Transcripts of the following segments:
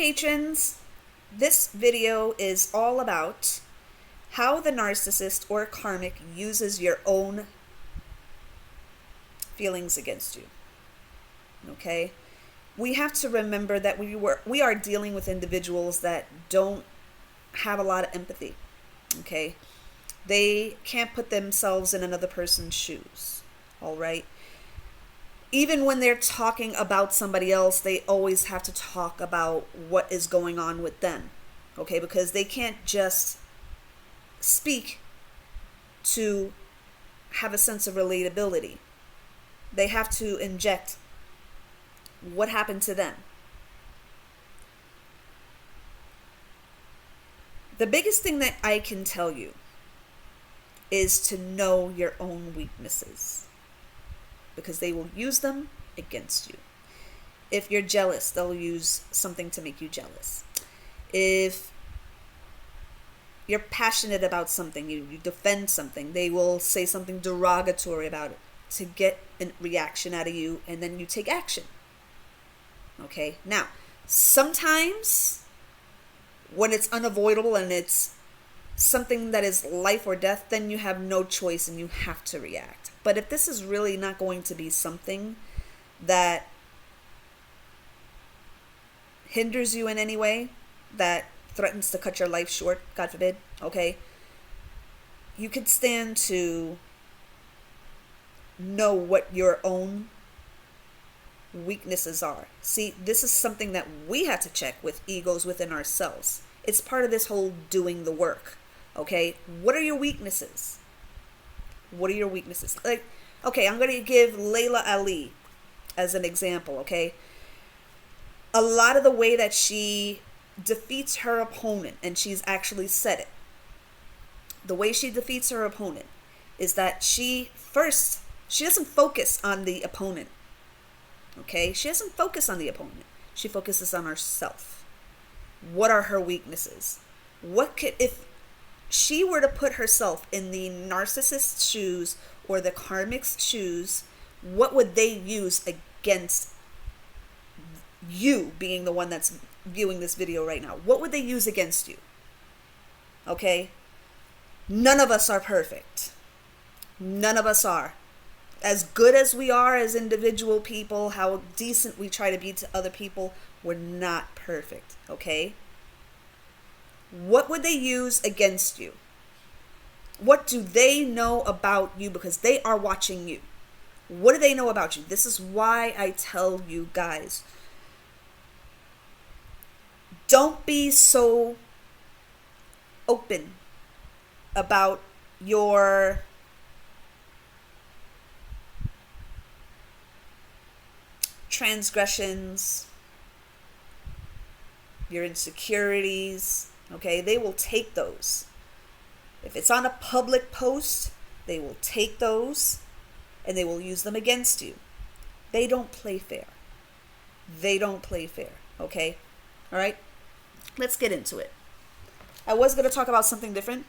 patrons, this video is all about how the narcissist or karmic uses your own feelings against you. Okay? We have to remember that we are dealing with individuals that don't have a lot of empathy. Okay? They can't put themselves in another person's shoes. All right? Even when they're talking about somebody else, they always have to talk about what is going on with them. Okay? Because they can't just speak to have a sense of relatability. They have to inject what happened to them. The biggest thing that I can tell you is to know your own weaknesses, because they will use them against you. If you're jealous, they'll use something to make you jealous. If you're passionate about something, you defend something, they will say something derogatory about it to get a reaction out of you, and then you take action. Okay? Now, sometimes when it's unavoidable and it's something that is life or death, then you have no choice and you have to react. But if this is really not going to be something that hinders you in any way, that threatens to cut your life short, God forbid, okay, you could stand to know what your own weaknesses are. See, this is something that we have to check with egos within ourselves. It's part of this whole doing the work. Okay, what are your weaknesses? What are your weaknesses? Like, okay, I'm going to give Layla Ali as an example, okay? A lot of the way that she defeats her opponent, and she's actually said it, the way she defeats her opponent is that she doesn't focus on the opponent. Okay? She doesn't focus on the opponent. She focuses on herself. What are her weaknesses? If she were to put herself in the narcissist's shoes or the karmic's shoes, what would they use against you, being the one that's viewing this video right now? What would they use against you? Okay? None of us are perfect. None of us are. As good as we are as individual people, how decent we try to be to other people, we're not perfect. Okay? What would they use against you? What do they know about you? Because they are watching you. What do they know about you? This is why I tell you guys, don't be so open about your transgressions, your insecurities. Okay, they will take those. If it's on a public post, they will take those and they will use them against you. They don't play fair. They don't play fair. Okay? All right? Let's get into it. I was going to talk about something different,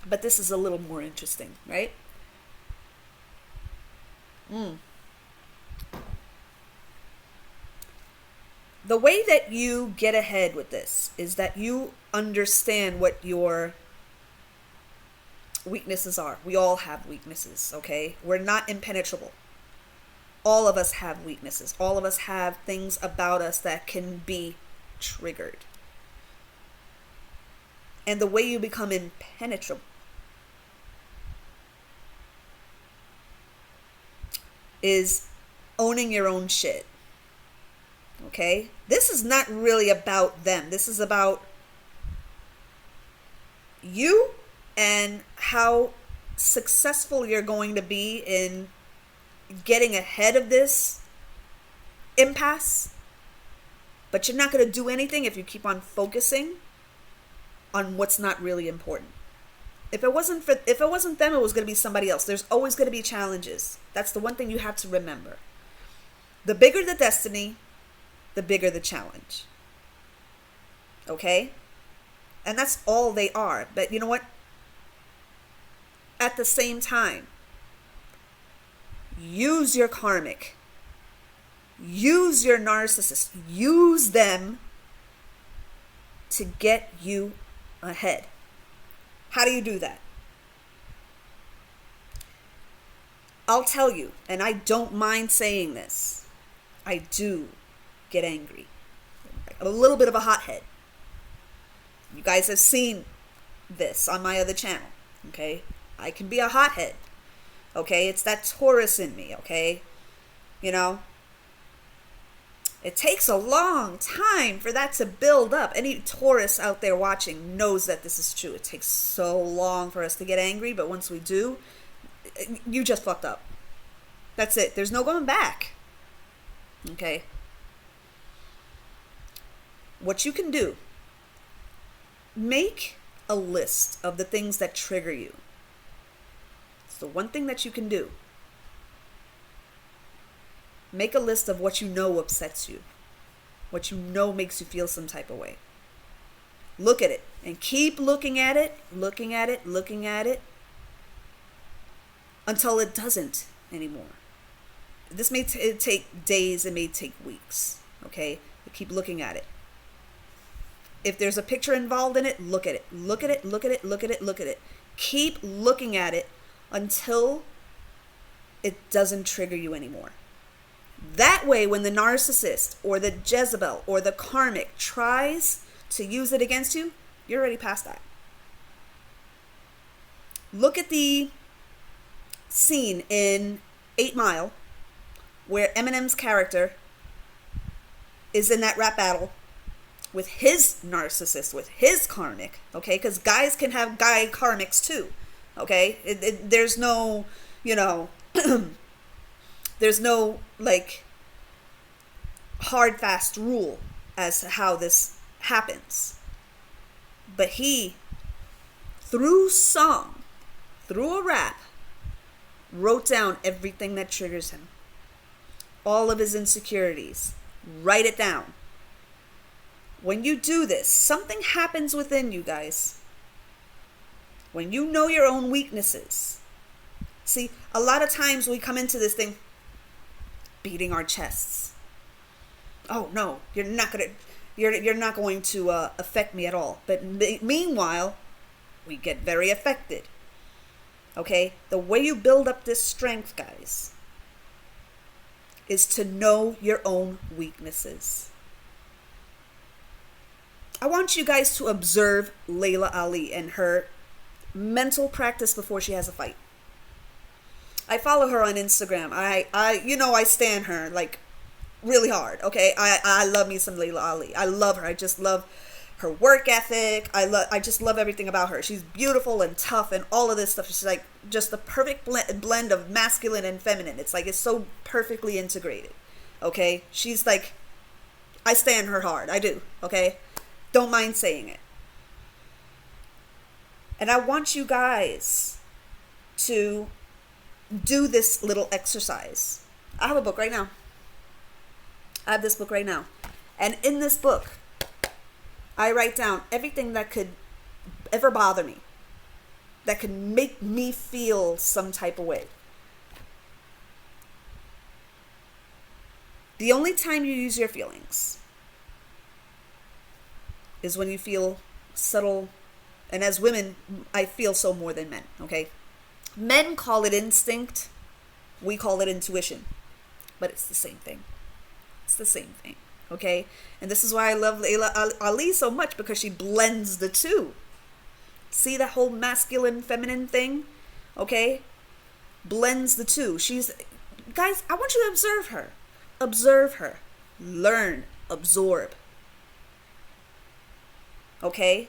but this is a little more interesting, right? The way that you get ahead with this is that you understand what your weaknesses are. We all have weaknesses, okay? We're not impenetrable. All of us have weaknesses. All of us have things about us that can be triggered. And the way you become impenetrable is owning your own shit. Okay? This is not really about them. This is about you and how successful you're going to be in getting ahead of this impasse. But you're not going to do anything if you keep on focusing on what's not really important. If it wasn't them, it was going to be somebody else. There's always going to be challenges. That's the one thing you have to remember. The bigger the destiny, the bigger the challenge. Okay? And that's all they are. But you know what? At the same time, use your karmic. Use your narcissist. Use them to get you ahead. How do you do that? I'll tell you, and I don't mind saying this, I do get angry. I'm a little bit of a hothead. You guys have seen this on my other channel, okay? I can be a hothead, okay? It's that Taurus in me, okay? You know? It takes a long time for that to build up. Any Taurus out there watching knows that this is true. It takes so long for us to get angry, but once we do, you just fucked up. That's it. There's no going back. Okay? What you can do, make a list of the things that trigger you. It's the one thing that you can do. Make a list of what you know upsets you, what you know makes you feel some type of way. Look at it and keep looking at it, looking at it, looking at it until it doesn't anymore. This may take days, it may take weeks, okay? But keep looking at it. If there's a picture involved in it, look at it. Look at it, look at it, look at it, look at it. Keep looking at it until it doesn't trigger you anymore. That way, when the narcissist or the Jezebel or the karmic tries to use it against you, you're already past that. Look at the scene in 8 Mile where Eminem's character is in that rap battle with his narcissist, with his karmic, okay? Because guys can have guy karmics too, okay? There's no, you know, there's no, like, hard, fast rule as to how this happens. But he, through song, through a rap, wrote down everything that triggers him. All of his insecurities. Write it down. When you do this, something happens within you guys. When you know your own weaknesses. See, a lot of times we come into this thing beating our chests. Oh no, you're not going to affect me at all. But meanwhile, we get very affected. Okay? The way you build up this strength, guys, is to know your own weaknesses. I want you guys to observe Layla Ali and her mental practice before she has a fight. I follow her on Instagram. I stan her like really hard. Okay, I love me some Layla Ali. I love her. I just love her work ethic. I just love everything about her. She's beautiful and tough and all of this stuff. She's like just the perfect blend of masculine and feminine. It's like it's so perfectly integrated. Okay, she's like, I stan her hard. I do. Okay, don't mind saying it. And I want you guys to do this little exercise. I have a book right now. I have this book right now. And in this book, I write down everything that could ever bother me, that could make me feel some type of way. The only time you use your feelings is when you feel subtle. And as women, I feel so more than men, okay? Men call it instinct. We call it intuition. But it's the same thing. It's the same thing, okay? And this is why I love Layla Ali so much, because she blends the two. See that whole masculine, feminine thing, okay? Blends the two. Guys, I want you to observe her. Observe her. Learn. Absorb. Okay?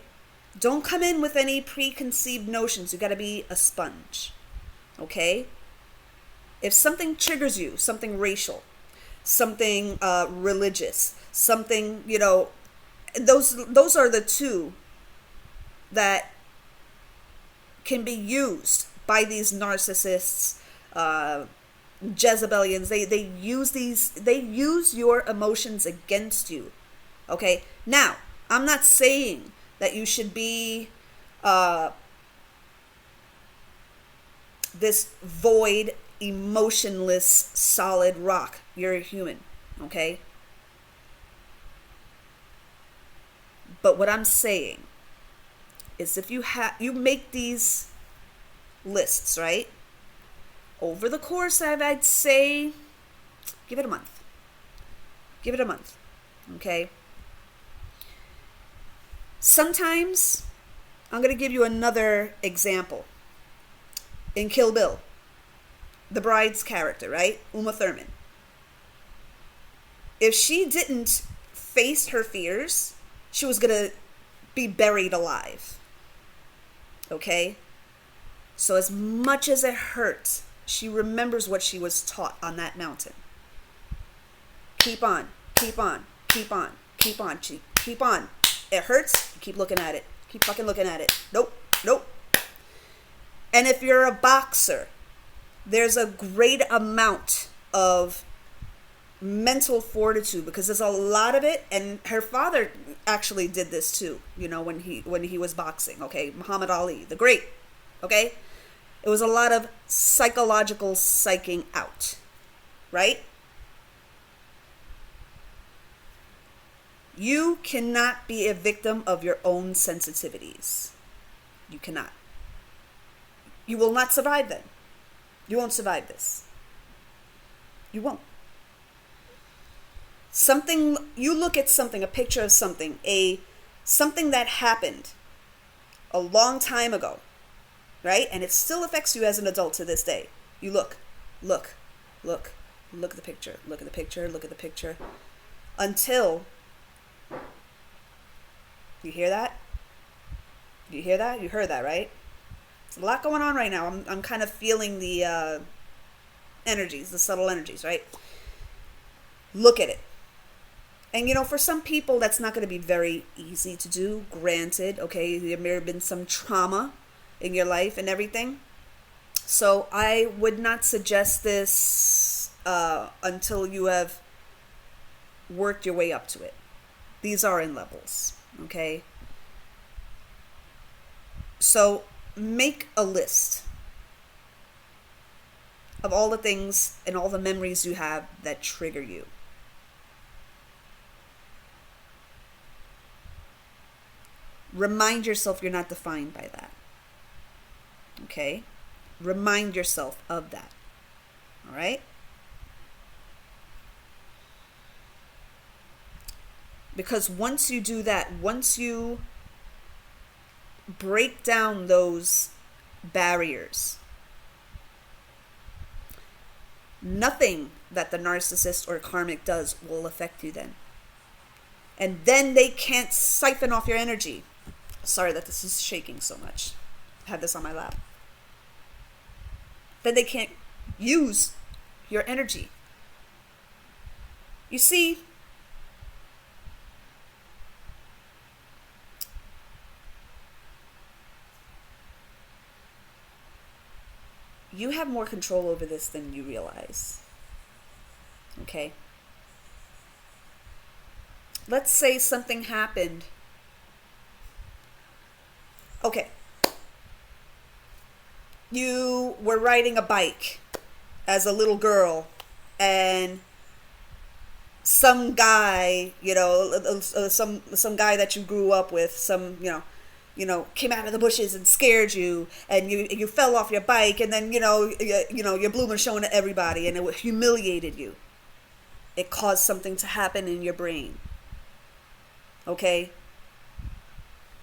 Don't come in with any preconceived notions. You got to be a sponge. Okay? If something triggers you, something racial, something religious, something, those are the two that can be used by these narcissists, Jezebelians. They use your emotions against you. Okay? Now, I'm not saying that you should be this void, emotionless, solid rock. You're a human, okay? But what I'm saying is if you make these lists, right? Over the course of, I'd say, give it a month. Give it a month, okay? Sometimes, I'm going to give you another example. In Kill Bill, the bride's character, right? Uma Thurman. If she didn't face her fears, she was going to be buried alive. Okay? So as much as it hurts, she remembers what she was taught on that mountain. Keep on, keep on, keep on, keep on, keep on. It hurts, keep looking at it. Keep fucking looking at it. Nope, nope. And if you're a boxer, there's a great amount of mental fortitude because there's a lot of it. And her father actually did this too, you know, when he was boxing. Okay, Muhammad Ali, the great. Okay, it was a lot of psychological psyching out, right? You cannot be a victim of your own sensitivities. You cannot. You will not survive them. You won't survive this. You won't. Something, you look at something, a picture of something, something that happened a long time ago, right? And it still affects you as an adult to this day. You look at the picture, look at the picture, look at the picture, until, you hear that? You hear that? You heard that, right? There's a lot going on right now. I'm kind of feeling the energies, the subtle energies, right? Look at it. And, you know, for some people, that's not going to be very easy to do. Granted, okay, there may have been some trauma in your life and everything. So I would not suggest this until you have worked your way up to it. These are in levels, okay? So make a list of all the things and all the memories you have that trigger you. Remind yourself you're not defined by that. Okay? Remind yourself of that. All right? Because once you do that, once you break down those barriers, nothing that the narcissist or karmic does will affect you then. And then they can't siphon off your energy. Sorry that this is shaking so much. I have this on my lap. Then they can't use your energy. You see, you have more control over this than you realize. Okay? Let's say something happened. Okay. You were riding a bike as a little girl, and some guy, you know, some guy that you grew up with, some, you know, came out of the bushes and scared you, and you fell off your bike, and then, your bloom was showing to everybody, and it humiliated you. It caused something to happen in your brain. Okay?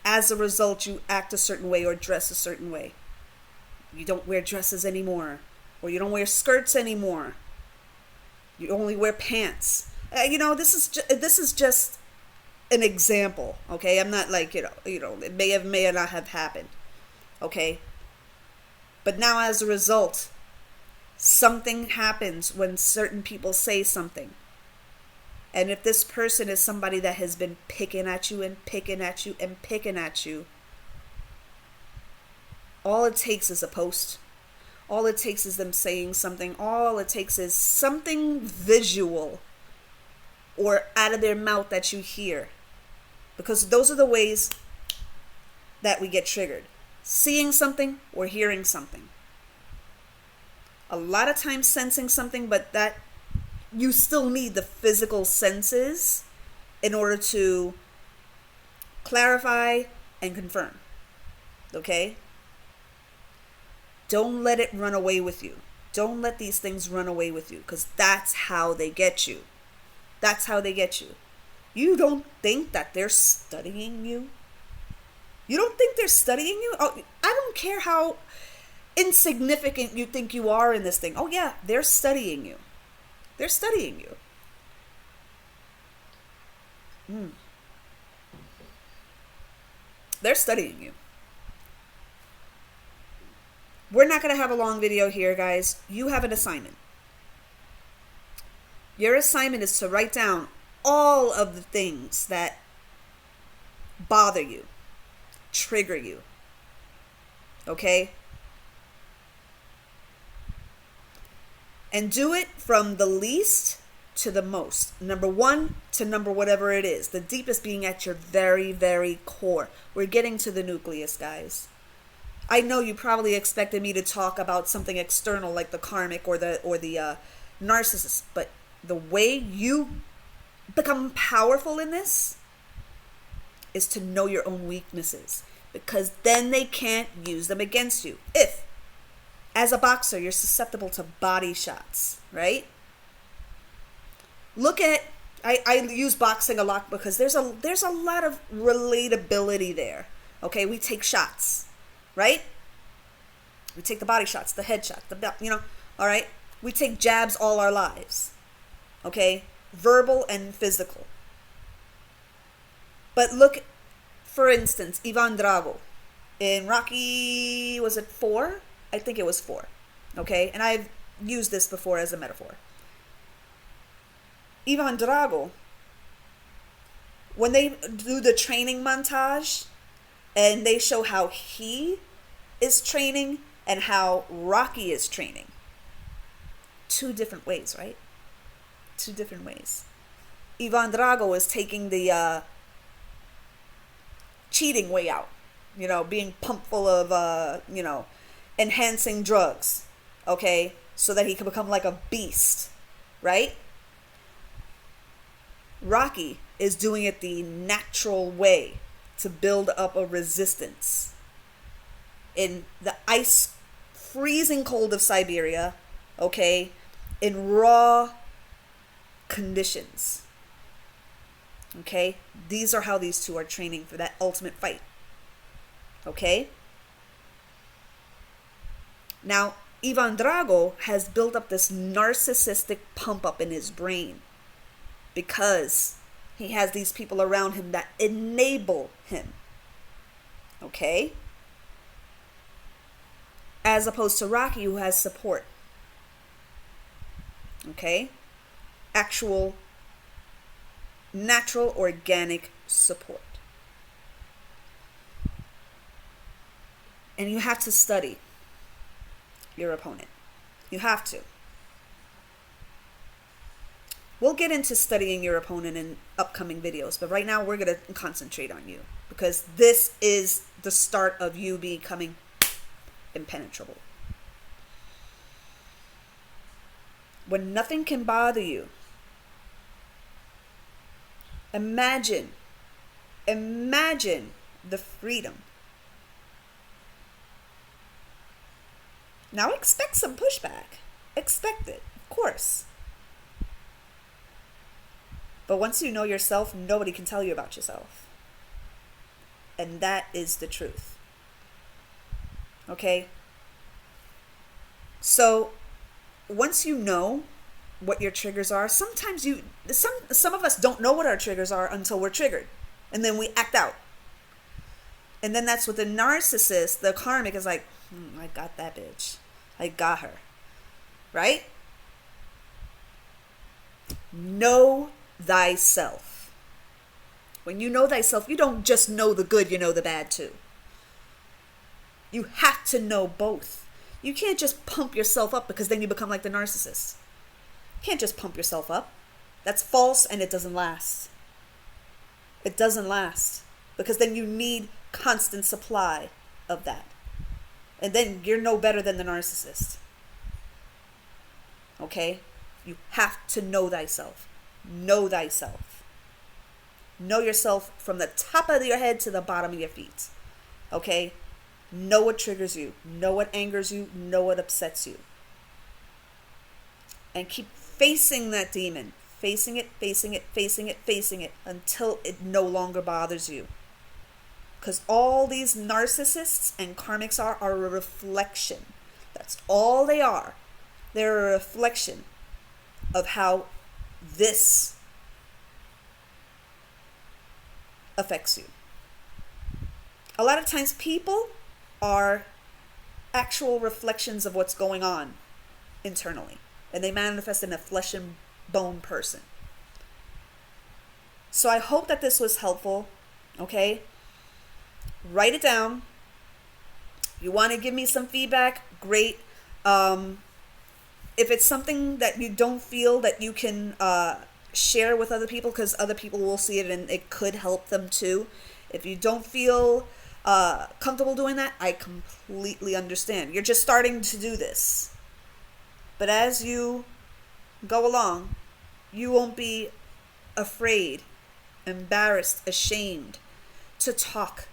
As a result, you act a certain way or dress a certain way. You don't wear dresses anymore, or you don't wear skirts anymore. You only wear pants. This is just an example. Okay, I'm not like it may not have happened. Okay, but now as a result, something happens when certain people say something. And if this person is somebody that has been picking at you and picking at you and picking at you, all it takes is a post. All it takes is them saying something. All it takes is something visual or out of their mouth that you hear. Because those are the ways that we get triggered. Seeing something or hearing something. A lot of times sensing something, but that you still need the physical senses in order to clarify, and confirm. Okay? Don't let it run away with you. Don't let these things run away with you, because that's how they get you. That's how they get you. You don't think that they're studying you? You don't think they're studying you? Oh, I don't care how insignificant you think you are in this thing. Oh yeah, they're studying you. They're studying you. They're studying you. We're not going to have a long video here, guys. You have an assignment. Your assignment is to write down all of the things that bother you, trigger you. Okay? And do it from the least to the most. Number 1 to number whatever it is. The deepest being at your very, very core. We're getting to the nucleus, guys. I know you probably expected me to talk about something external like the karmic or the narcissist, but the way you become powerful in this is to know your own weaknesses, because then they can't use them against you. If, as a boxer, you're susceptible to body shots, right? Look at, I use boxing a lot because there's a lot of relatability there. Okay, we take shots. Right? We take the body shots, the head shots, all right? We take jabs all our lives. Okay? Verbal and physical. But look, for instance, Ivan Drago in Rocky, was it 4? I think it was 4. Okay? And I've used this before as a metaphor. Ivan Drago, when they do the training montage and they show how he is training and how Rocky is training. 2 different ways, right? 2 different ways. Ivan Drago is taking the cheating way out. Being pumped full of, enhancing drugs. Okay? So that he can become like a beast. Right? Rocky is doing it the natural way to build up a resistance. In the ice, freezing cold of Siberia, okay, in raw conditions. Okay? These are how these 2 are training for that ultimate fight. Okay? Now, Ivan Drago has built up this narcissistic pump up in his brain because he has these people around him that enable him. Okay? As opposed to Rocky, who has support. Okay? Actual, natural, organic support. And you have to study your opponent. You have to. We'll get into studying your opponent in upcoming videos, but right now we're going to concentrate on you, because this is the start of you becoming impenetrable. When nothing can bother you, imagine the freedom. Now expect some pushback. Expect it, of course. But once you know yourself, nobody can tell you about yourself. And that is the truth. Okay? So, once you know what your triggers are, sometimes some of us don't know what our triggers are until we're triggered. And then we act out. And then that's what the narcissist, the karmic, is like, I got that bitch. I got her. Right? Know thyself. When you know thyself, you don't just know the good, you know the bad too. You have to know both. You can't just pump yourself up, because then you become like the narcissist. You can't just pump yourself up. That's false, and it doesn't last. It doesn't last, because then you need constant supply of that. And then you're no better than the narcissist. Okay? You have to know thyself. Know thyself. Know yourself from the top of your head to the bottom of your feet. Okay? Know what triggers you. Know what angers you. Know what upsets you. And keep facing that demon. Facing it, facing it, facing it, facing it until it no longer bothers you. Because all these narcissists and karmics are a reflection. That's all they are. They're a reflection of how this affects you. A lot of times people are actual reflections of what's going on internally. And they manifest in a flesh and bone person. So I hope that this was helpful. Okay? Write it down. You want to give me some feedback? Great. If it's something that you don't feel that you can share with other people, because other people will see it and it could help them too. If you don't feel comfortable doing that, I completely understand. You're just starting to do this. But as you go along, you won't be afraid, embarrassed, ashamed to talk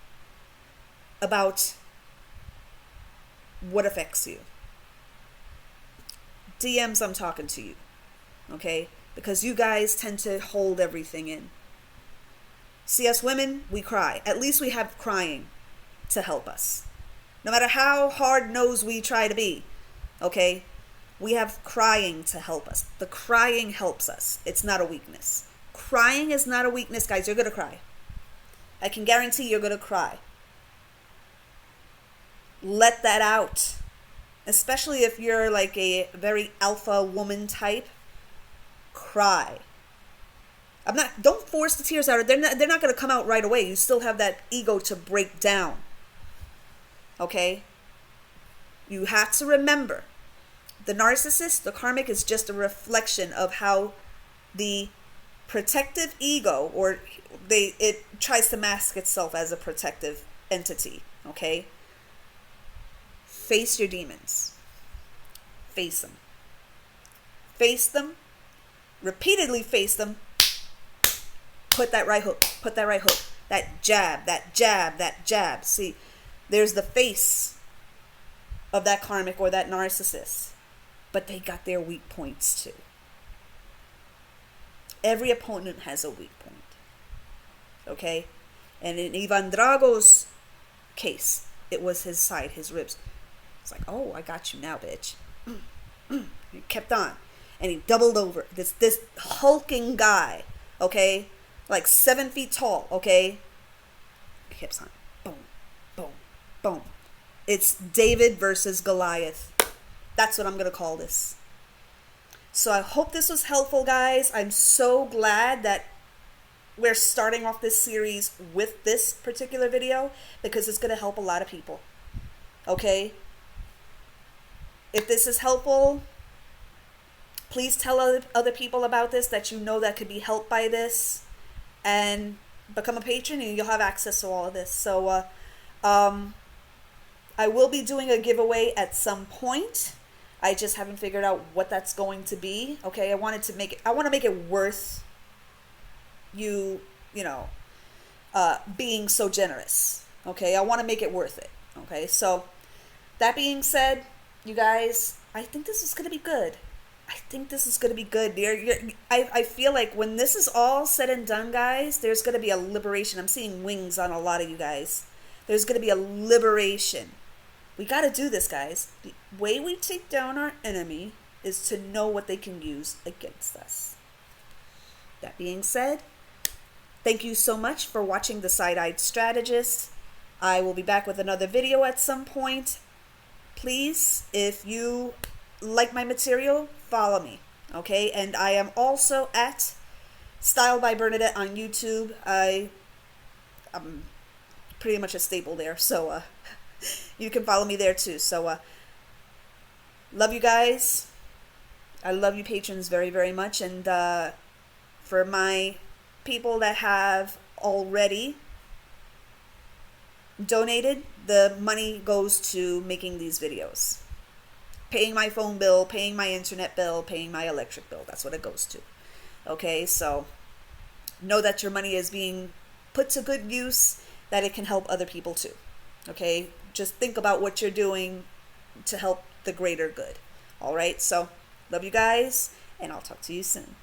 about what affects you. DMs, I'm talking to you, okay? Because you guys tend to hold everything in. See, us women, we cry. At least we have crying to help us. No matter how hard-nosed we try to be, okay? We have crying to help us. The crying helps us. It's not a weakness. Crying is not a weakness, guys. You're going to cry. I can guarantee you're going to cry. Let that out. Especially if you're like a very alpha woman type. Cry. Don't force the tears out. They're not going to come out right away. You still have that ego to break down. Okay? You have to remember, the narcissist, the karmic, is just a reflection of how the protective ego, or it tries to mask itself as a protective entity. Okay? Face your demons. Face them. Face them. Repeatedly face them. Put that right hook. Put that right hook. That jab, that jab, that jab. See, there's the face of that karmic or that narcissist. But they got their weak points too. Every opponent has a weak point. Okay? And in Ivan Drago's case, it was his side, his ribs. It's like, oh, I got you now, bitch. He kept on. And he doubled over. This hulking guy, okay? Like 7 feet tall, okay? He keeps on. Boom, boom, boom. It's David versus Goliath. That's what I'm going to call this. So I hope this was helpful, guys. I'm so glad that we're starting off this series with this particular video, because it's going to help a lot of people. Okay? If this is helpful, please tell other people about this that you know that could be helped by this, and become a patron and you'll have access to all of this. So I will be doing a giveaway at some point. I just haven't figured out what that's going to be. Okay, I want to make it worth you being so generous. Okay, I want to make it worth it. Okay, so that being said, you guys, I think this is going to be good. I think this is going to be good. I feel like when this is all said and done, guys, there's going to be a liberation. I'm seeing wings on a lot of you guys. There's going to be a liberation. We got to do this, guys. The way we take down our enemy is to know what they can use against us. That being said, thank you so much for watching The Side-Eyed Strategist. I will be back with another video at some point. Please, if you like my material, follow me. Okay? And I am also at Style by Bernadette on YouTube. I'm pretty much a staple there. So, you can follow me there too. So, love you guys. I love you patrons very, very much. And for my people that have already donated, the money goes to making these videos. Paying my phone bill, paying my internet bill, paying my electric bill. That's what it goes to. Okay, so know that your money is being put to good use, that it can help other people too. Okay? Just think about what you're doing to help the greater good. All right? So, love you guys, and I'll talk to you soon.